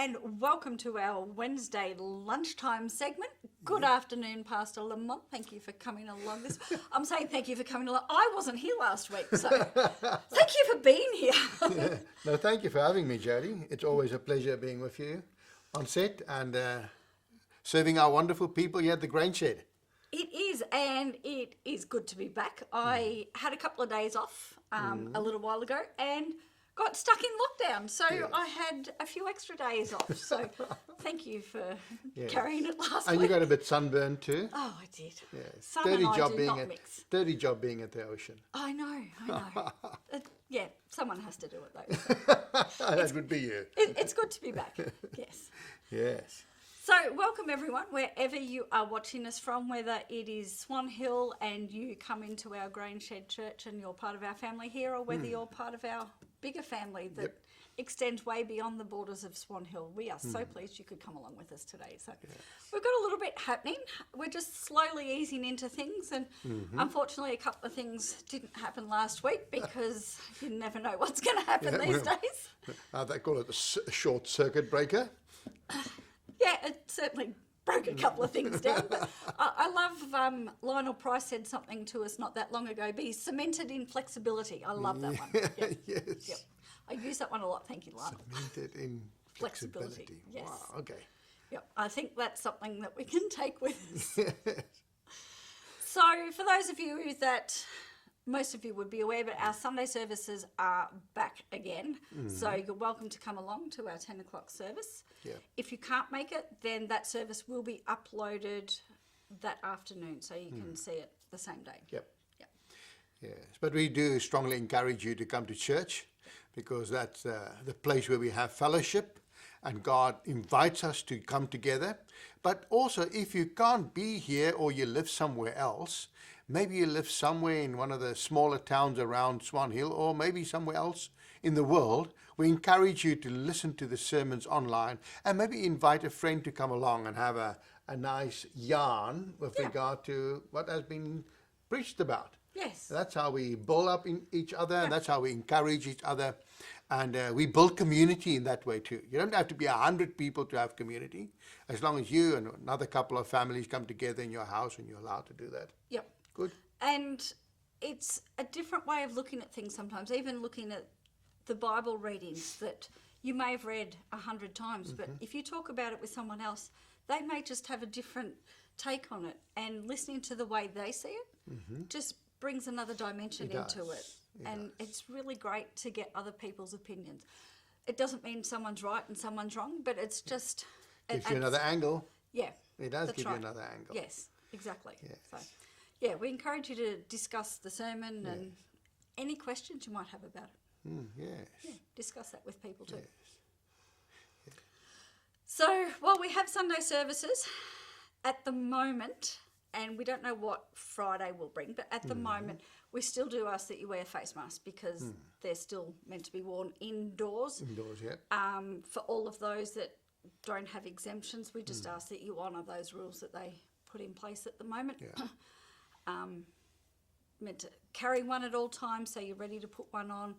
and welcome to our Wednesday lunchtime segment. Good afternoon, Pastor Lamont. Thank you for coming along this. I'm saying thank you for coming along. I wasn't here last week, so thank you for being here. No, thank you for having me, Jody. It's always a pleasure being with you on set and serving our wonderful people here at the Grain Shed. It is, and it is good to be back. I had a couple of days off a little while ago and got stuck in lockdown, so I had a few extra days off. So thank you for carrying it last week. And you got a bit sunburned too. Oh, I did. Yes. Sun and I do not mix. Dirty job being at the ocean. I know. Yeah, someone has to do it though. So. That would be you. It's good to be back. Yes. Yes. So welcome everyone, wherever you are watching us from, whether it is Swan Hill and you come into our Grain Shed Church and you're part of our family here, or whether you're part of our bigger family that extends way beyond the borders of Swan Hill. We are so pleased you could come along with us today. So we've got a little bit happening. We're just slowly easing into things, and unfortunately a couple of things didn't happen last week because you never know what's going to happen these days. They call it a short circuit breaker. Yeah, it certainly broke a couple of things down. But I love Lionel Price said something to us not that long ago. Be cemented in flexibility. I love that one. Yep. Yes. Yep. I use that one a lot. Thank you, Lionel. Cemented in flexibility. Yes. Wow. Okay. Yep. I think that's something that we can take with us. So, for those of you that most of you would be aware, but our Sunday services are back again. So you're welcome to come along to our 10 o'clock service. Yep. If you can't make it, then that service will be uploaded that afternoon, so you can see it the same day. Yep. Yes, but we do strongly encourage you to come to church, because that's the place where we have fellowship and God invites us to come together. But also, if you can't be here or you live somewhere else, maybe you live somewhere in one of the smaller towns around Swan Hill, or maybe somewhere else in the world, we encourage you to listen to the sermons online and maybe invite a friend to come along and have a nice yarn with regard to what has been preached about. Yes. That's how we build up in each other, and that's how we encourage each other. And we build community in that way too. You don't have to be 100 people to have community. As long as you and another couple of families come together in your house, and you're allowed to do that. Yep. Good. And it's a different way of looking at things sometimes, even looking at the Bible readings that you may have read 100 times, but if you talk about it with someone else, they may just have a different take on it, and listening to the way they see it just brings another dimension into it. And it's really great to get other people's opinions. It doesn't mean someone's right and someone's wrong, but it's just... Gives you another angle. Yeah. It does give you another angle. Yes, exactly. Yes. So, yeah, we encourage you to discuss the sermon and any questions you might have about it. Yes. Yeah, discuss that with people too. Yes. So, while we have Sunday services at the moment, and we don't know what Friday will bring, but at the moment, we still do ask that you wear face masks, because they're still meant to be worn indoors. Indoors, yeah. For all of those that don't have exemptions, we just ask that you honour those rules that they put in place at the moment. Yeah. Meant to carry one at all times, so you're ready to put one on.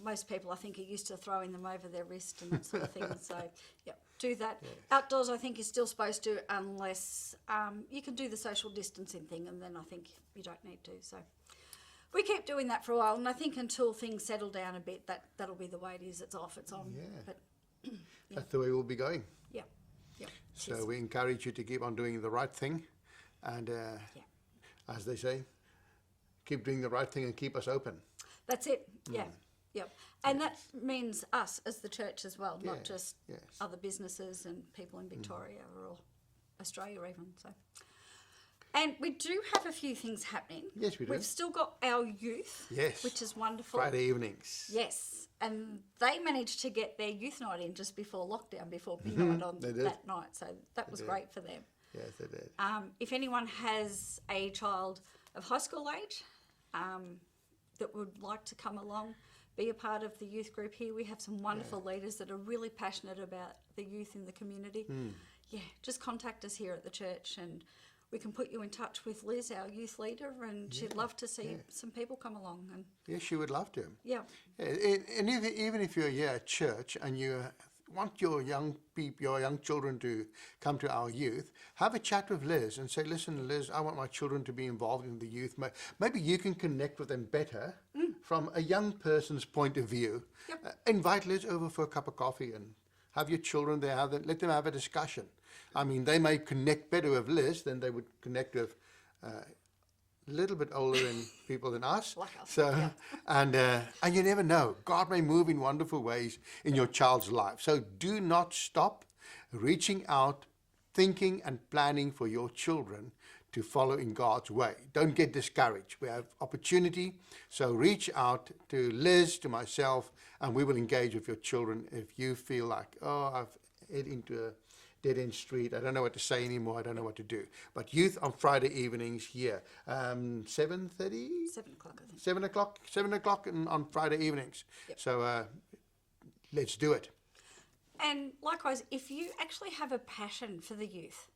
Most people, I think, are used to throwing them over their wrist and that sort of thing. So, do that. Yes. Outdoors, I think you're still supposed to, unless you can do the social distancing thing, and then I think you don't need to. So, we keep doing that for a while, and I think until things settle down a bit, that'll be the way it is. It's off, it's on. Yeah. But, That's the way we'll be going. Yeah. So we encourage you to keep on doing the right thing, and as they say, keep doing the right thing and keep us open. That's it. Yeah. Yep. And that means us as the church as well, not just other businesses and people in Victoria or Australia even. So, and we do have a few things happening. Yes, we do. We've still got our youth, which is wonderful. Friday evenings. Yes, and they managed to get their youth night in just before lockdown, before midnight on that night. So that was great for them. Yes, they did. If anyone has a child of high school age that would like to come along, be a part of the youth group here, we have some wonderful leaders that are really passionate about the youth in the community. Just contact us here at the church, and we can put you in touch with Liz, our youth leader, and she'd love to see some people come along. And yes, she would love to. Yeah. And even if you're here at church and you want your young people, your young children to come to our youth, have a chat with Liz and say, listen, Liz, I want my children to be involved in the youth. Maybe you can connect with them better from a young person's point of view. Yep. Invite Liz over for a cup of coffee and have your children there, let them have a discussion. I mean, they may connect better with Liz than they would connect with a little bit older than people than us. Like us, So, yeah. and you never know. God may move in wonderful ways in your child's life. So do not stop reaching out, thinking and planning for your children to follow in God's way. Don't get discouraged. We have opportunity. So reach out to Liz, to myself, and we will engage with your children if you feel like, oh, I've hit into a dead-end street. I don't know what to say anymore. I don't know what to do. But youth on Friday evenings here, 7:30? 7 o'clock, I think. 7 o'clock on Friday evenings. Yep. So let's do it. And likewise, if you actually have a passion for the youth,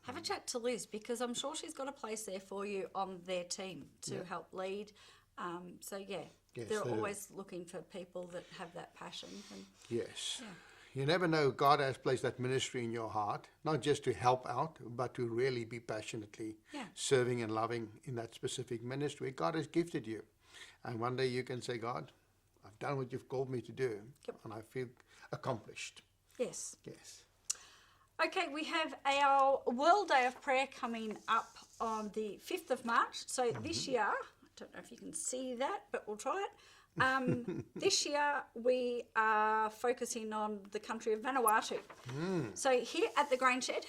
have a chat to Liz, because I'm sure she's got a place there for you on their team to help lead. Yes, they're they do. always looking for people that have that passion. And Yes. Yeah. You never know. God has placed that ministry in your heart, not just to help out, but to really be passionately serving and loving in that specific ministry. God has gifted you. And one day you can say, God, I've done what you've called me to do, and I feel accomplished. yes. Yes. Okay, we have our World Day of Prayer coming up on the 5th of March. So this year, I don't know if you can see that, but we'll try it. This year, we are focusing on the country of Vanuatu. So here at the Grain Shed,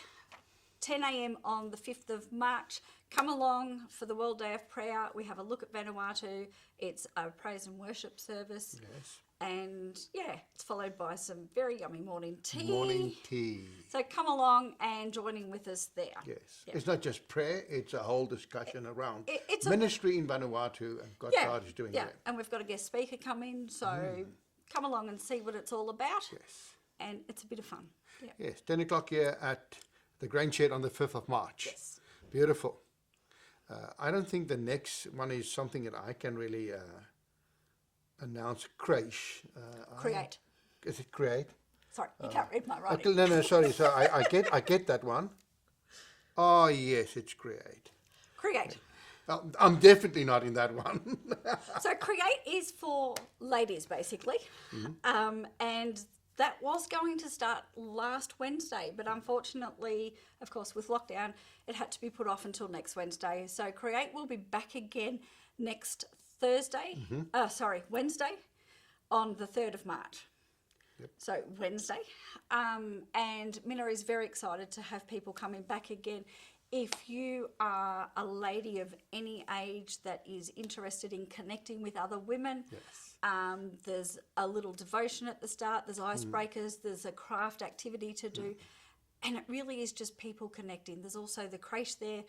10 a.m. on the 5th of March, come along for the World Day of Prayer. We have a look at Vanuatu. It's a praise and worship service. Yes. And it's followed by some very yummy morning tea. Morning tea. So come along and join in with us there. Yes. Yeah. It's not just prayer, it's a whole discussion around it's ministry in Vanuatu and what God is doing there. And we've got a guest speaker coming, so come along and see what it's all about. Yes. And it's a bit of fun. Yeah. Yes, 10 o'clock here at the Grain Shed on the 5th of March. Yes. Beautiful. I don't think the next one is something that I can really announce. Creche. Create. Is it create? Sorry, you can't read my Okay, writing. no, sorry. So I get that one. Oh, yes, it's create. Create. I'm definitely not in that one. So create is for ladies, basically. And that was going to start last Wednesday, but unfortunately, of course, with lockdown, it had to be put off until next Wednesday. So create will be back again next Wednesday on the 3rd of March. Yep. So Wednesday. And Minna is very excited to have people coming back again. If you are a lady of any age that is interested in connecting with other women, there's a little devotion at the start, there's icebreakers, there's a craft activity to do, and it really is just people connecting. There's also the creche there.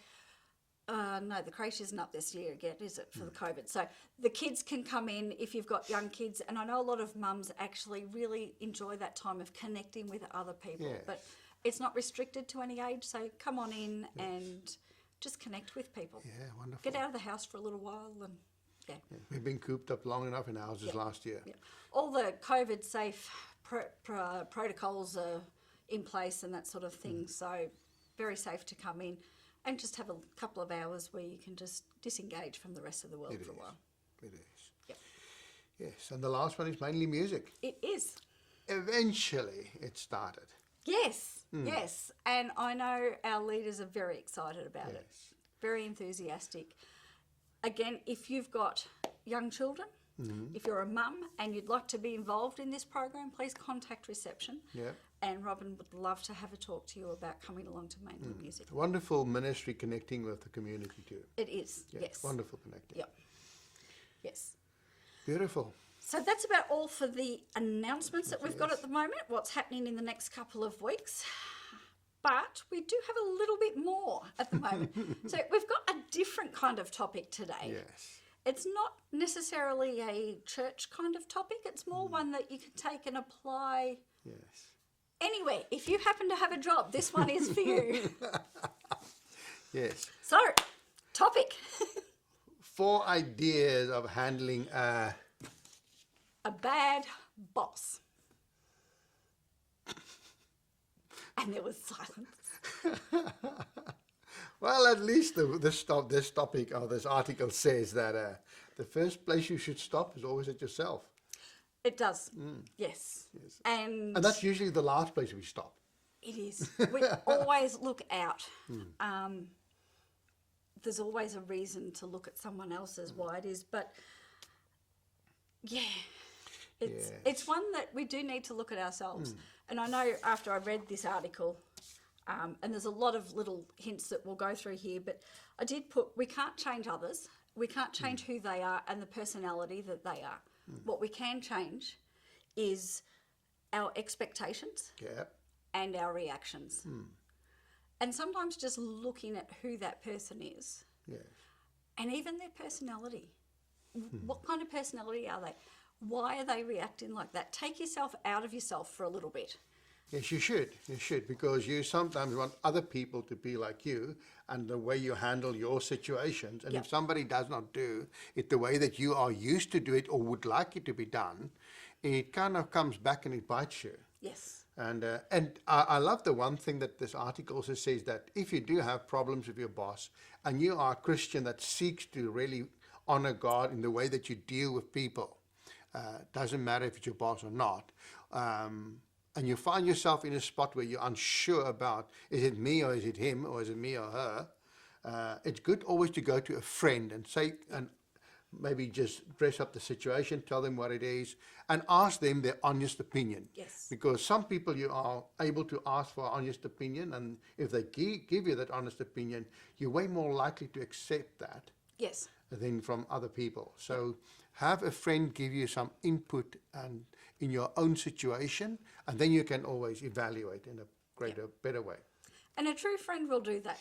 No, the creche isn't up this year again, is it, for the COVID? So the kids can come in if you've got young kids, and I know a lot of mums actually really enjoy that time of connecting with other people, but it's not restricted to any age, so come on in and just connect with people. Yeah, wonderful. Get out of the house for a little while and We've been cooped up long enough in houses last year. Yeah. All the COVID safe protocols are in place and that sort of thing, so very safe to come in and just have a couple of hours where you can just disengage from the rest of the world for a while. It is. Yep. Yes, and the last one is mainly music. It is. Eventually it started. Yes, yes. And I know our leaders are very excited about it, very enthusiastic. Again, if you've got young children, if you're a mum and you'd like to be involved in this program, please contact reception. Yeah. And Robin would love to have a talk to you about coming along to Mainly Music. Wonderful ministry connecting with the community too. It is, yes. Wonderful connecting. Yep. Yes. Beautiful. So that's about all for the announcements that we've got at the moment, what's happening in the next couple of weeks. But we do have a little bit more at the moment. So we've got a different kind of topic today. Yes. It's not necessarily a church kind of topic. It's more one that you can take and apply anywhere. If you happen to have a job, this one is for you. Yes. So, topic. 4 ideas of handling A bad boss. And there was silence. Well, at least this topic or this article says that the first place you should stop is always at yourself. It does, yes. And that's usually the last place we stop. It is. We always look out. There's always a reason to look at someone else's why it is, but yeah, it's one that we do need to look at ourselves. And I know after I read this article, and there's a lot of little hints that we'll go through here, but I did put, we can't change others. We can't change who they are and the personality that they are. What we can change is our expectations and our reactions. And sometimes just looking at who that person is and even their personality. What kind of personality are they? Why are they reacting like that? Take yourself out of yourself for a little bit. Yes, you should. You should, because you sometimes want other people to be like you and the way you handle your situations. And if somebody does not do it the way that you are used to do it or would like it to be done, it kind of comes back and it bites you. Yes. And I love the one thing that this article also says, that if you do have problems with your boss and you are a Christian that seeks to really honor God in the way that you deal with people, doesn't matter if it's your boss or not, and you find yourself in a spot where you're unsure about, is it me or is it him or is it me or her, it's good always to go to a friend and say, and maybe just dress up the situation, tell them what it is, and ask them their honest opinion. Yes. Because some people you are able to ask for honest opinion, and if they give you that honest opinion, you're way more likely to accept that Yes. than from other people. So have a friend give you some input and in your own situation, and then you can always evaluate in a better way. And a true friend will do that,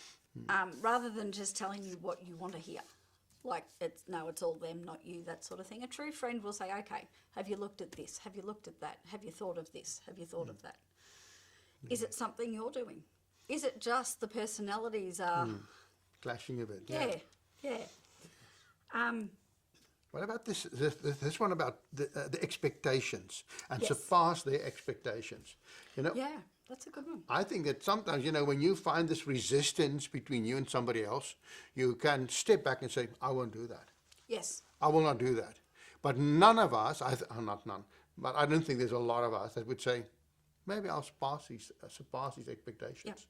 rather than just telling you what you want to hear. Like, it's all them, not you, that sort of thing. A true friend will say, okay, have you looked at this? Have you looked at that? Have you thought of this? Have you thought of that? Is it something you're doing? Is it just the personalities are... Clashing a bit. Yeah. What about this one about the expectations and Yes. surpass their expectations? You know, Yeah, that's a good one. I think that sometimes, when you find this resistance between you and somebody else, you can step back and say, I won't do that. Yes. I will not do that. But none of us, not none, but I don't think there's a lot of us that would say, maybe I'll surpass these expectations.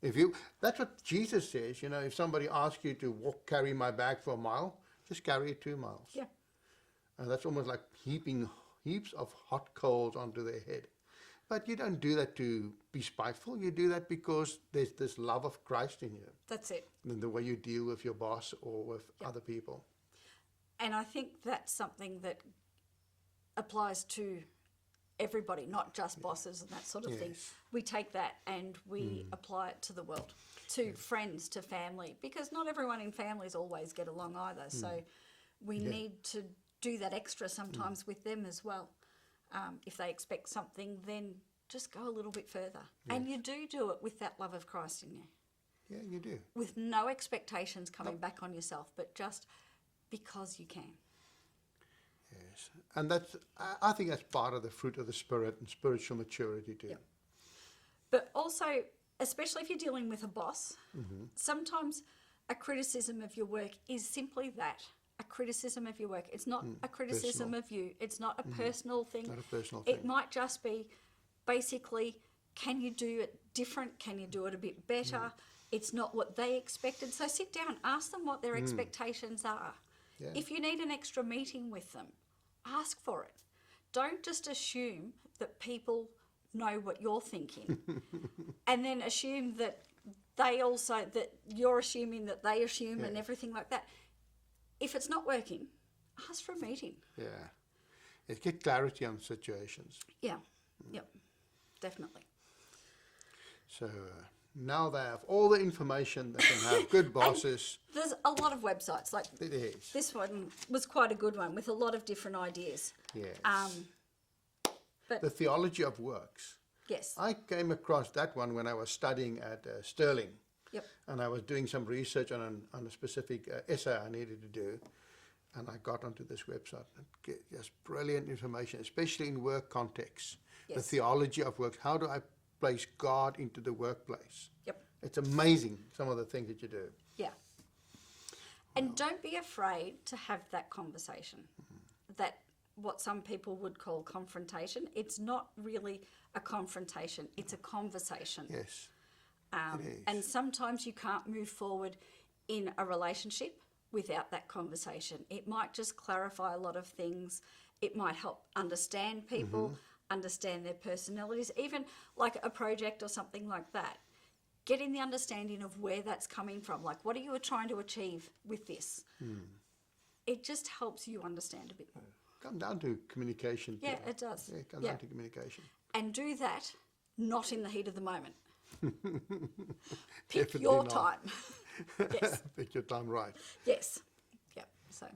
Yep. That's what Jesus says, if somebody asks you to carry my bag for a mile, just carry it 2 miles. Yeah. And that's almost like heaping heaps of hot coals onto their head. But you don't do that to be spiteful. You do that because there's this love of Christ in you. That's it. And the way you deal with your boss or with other people. And I think that's something that applies to everybody, not just bosses and that sort of thing. We take that and we apply it to the world, to friends, to family, because not everyone in families always get along either. So we need to do that extra sometimes with them as well. If they expect something, then just go a little bit further. Yes. And you do it with that love of Christ in you. Yeah, you do. With no expectations coming back on yourself, but just because you can. Yes. And I think that's part of the fruit of the Spirit and spiritual maturity too. Yep. But also, especially if you're dealing with a boss, sometimes a criticism of your work is simply that. A criticism of your work. It's not a criticism of you. It's not a personal thing. Not a personal thing. It might just be basically, can you do it different? Can you do it a bit better? It's not what they expected. So sit down, ask them what their expectations are. Yeah. If you need an extra meeting with them, ask for it. Don't just assume that people know what you're thinking and then assume that that you're assuming that they assume and everything like that. If it's not working, ask for a meeting. Yeah. Get clarity on situations. Yeah. Yep. Definitely. So now they have all the information. They can have good bosses. There's a lot of websites. Like It is. this one was quite a good one with a lot of different ideas. Yes. But The Theology of Works. yes. I came across that one when I was studying at Stirling. Yep. And I was doing some research on a specific essay I needed to do. And I got onto this website and get just brilliant information, especially in work contexts. Yes. The Theology of Works. How do I place God into the workplace. Yep. It's amazing, some of the things that you do. Yeah. And don't be afraid to have that conversation. That what some people would call confrontation, it's not really a confrontation, it's a conversation. Yes. It is. And sometimes you can't move forward in a relationship without that conversation. It might just clarify a lot of things. It might help understand people, understand their personalities, even like a project or something like that. Getting the understanding of where that's coming from, like what are you trying to achieve with this? It just helps you understand a bit more. Come down to communication. Yeah, it does. Yeah, come down to communication. And do that not in the heat of the moment. Pick Definitely your not. time. Yes. Pick your time right. Yes. Yep. So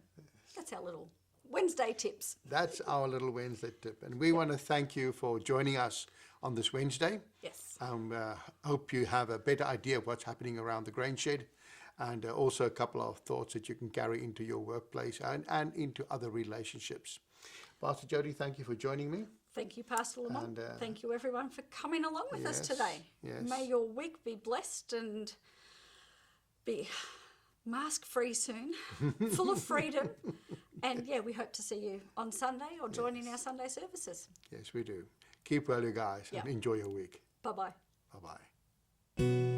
that's our little Wednesday tips. That's our little Wednesday tip. And we want to thank you for joining us on this Wednesday. Yes. Hope you have a better idea of what's happening around the grain shed, and also a couple of thoughts that you can carry into your workplace and into other relationships. Pastor Jody, thank you for joining me. Thank you, Pastor Lamont. And, thank you, everyone, for coming along with us yes, today. yes. May your week be blessed and be mask-free soon, full of freedom. And, yeah, we hope to see you on Sunday or joining our Sunday services. Yes, we do. Keep well, you guys, and enjoy your week. Bye-bye. Bye-bye.